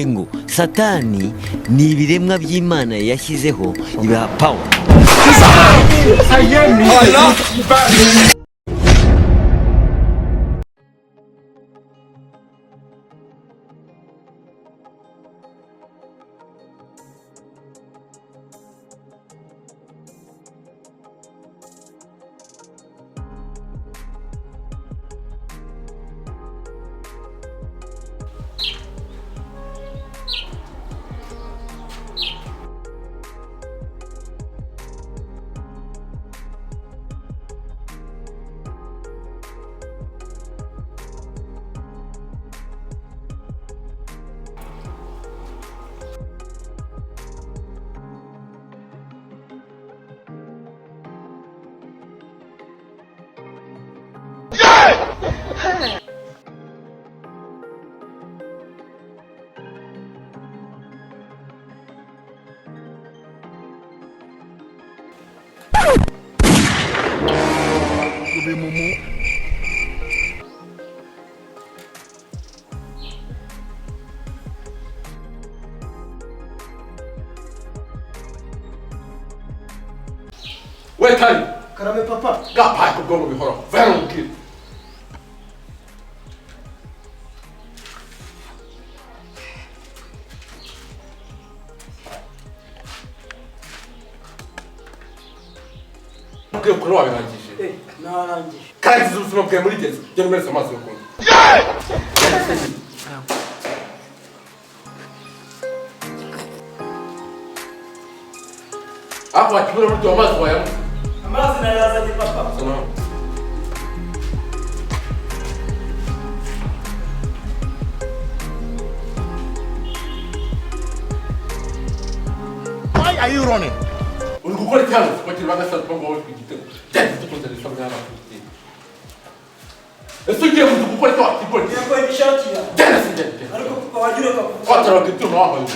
ngo satani ni ibiremwa by'Imana yashyizeho ibaha power. Where can you? Karame papa. Got pipe of go before. Very good. Okay, kuri wa birangije. Narangije. Kandi zuzuma bwe muri gezi. Je numere amazi yo kunywa. Aho akibura muri amazi wayamu. Amazi nayazanye papa. Why are you running? Uri gukora cyane kugira bagasa papa wowe kwigitego. Cyane tukunze bisabwa n'abafuti. Ese ugiye mu gukora cyo akibona. Yego ibishakira. Cyane sinjye. Ariko papa wagireka kuvuga. Kwatara kituma waho.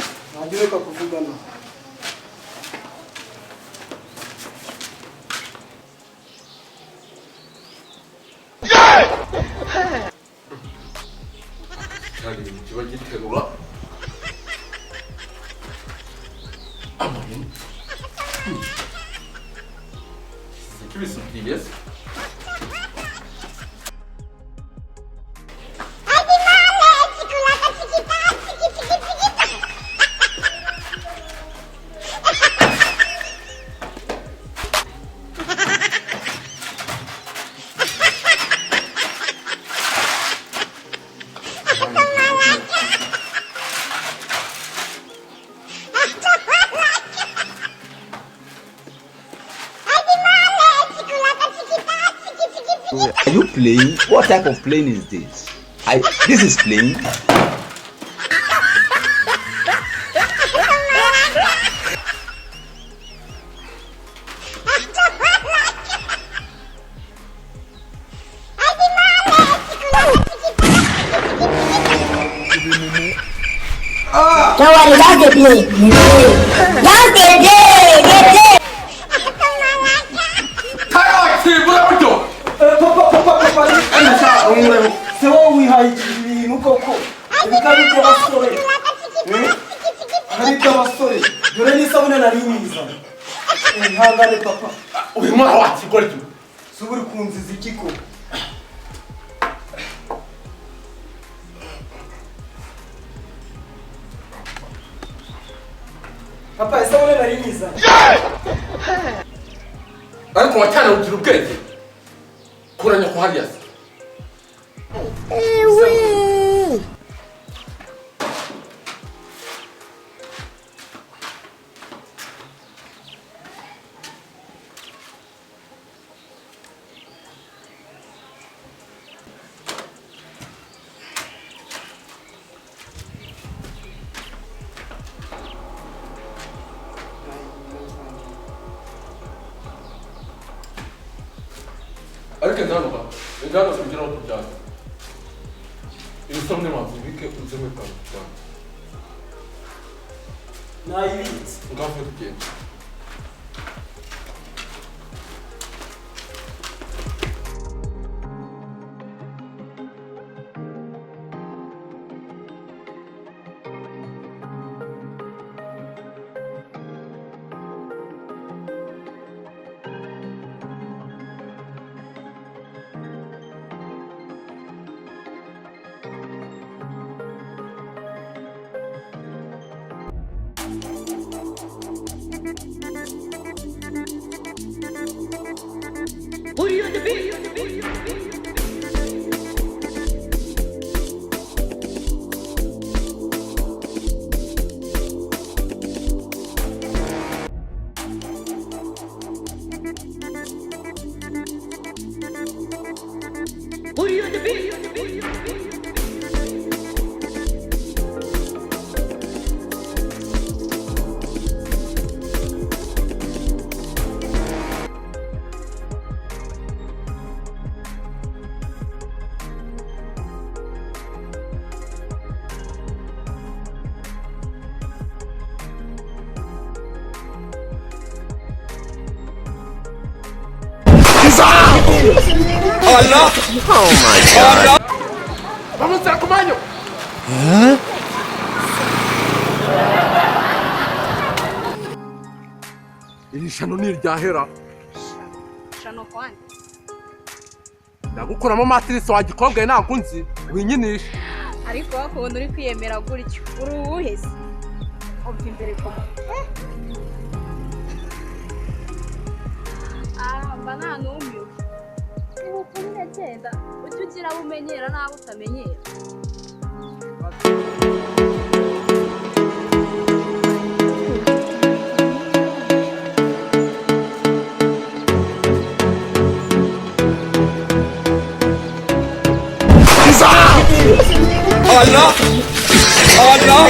Wagireka kuvuga no. Kali kiba giterura. Amoyin. Security yes. Are you playing? What type of plane is this? This is playing. Don't worry, that's the play. That's the play. Se wowe wihaye ibintu koko ibikari by'abasore hari iby'abasore dore n'isabune nari nyiza ntangane papa Uyu mwana wakigora cyo suburi kunziza ikiko papa isabune nari nyiza ariko wacyana ugira ubwenge kuranya ko hariya ariko nzanuka ngano kugira ngo tujyane ibisomwe mavubike uzeme kwa tujyane nayibitse ngavuye tugenda Allah! Oh my God! Vamos entrar com o manho! Iri shano ni iryahera. Shano kwani? Ndagukuramo matrice wa gikobwa ntabwo nzi winyinisha. Ariko wakubona uri kwiyemera gutyo. Uri uwuhese. Umva imbere ko. Mba nta n'umwe. Ubu kuri negenda. Ujye ugira abo umenyera n'abo utamenyera. Allah! Allah!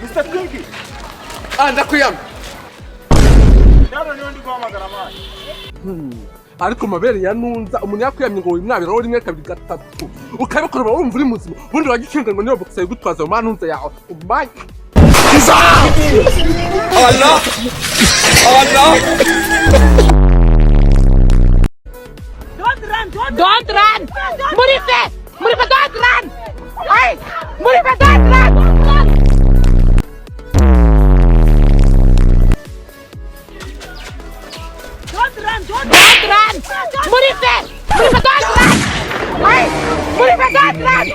Mr. Twinki. Ndakwiyamye. Yaro niyo ndi guhamagara amazi. Ariko mabere ya nunza umuntu yakwiyamye ngo wimwabira uri rimwe kabiri gatatu ukabikora urumva uri muzima ubundi wagicinga ngo niyo bokse gutwaza mu manunza yawe umbaye. Allah! Allah! Don't run! Murife! Murife, don't run! Hey! Murife, don't run! Don't run! Murife! Murife, don't run! Hey! Murife, don't run!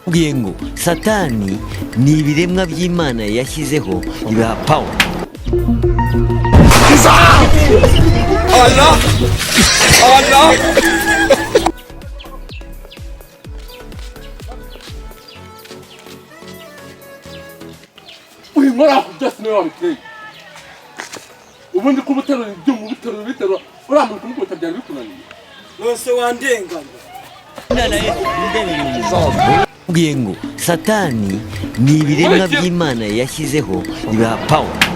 Ubwiye ngo Satani ni ibiremwa by'Imana yashyizeho ibaha power. Allah! Allah! Uyu nkora byose niwe wabiteye. Ubundi kuba uterura ibyuma ubiterura uramuka kumukubita byari bikunaniye. Nose wandenganya. Ubwiye ngo Satani ni ibiremwa by'Imana yashyizeho ibaha power.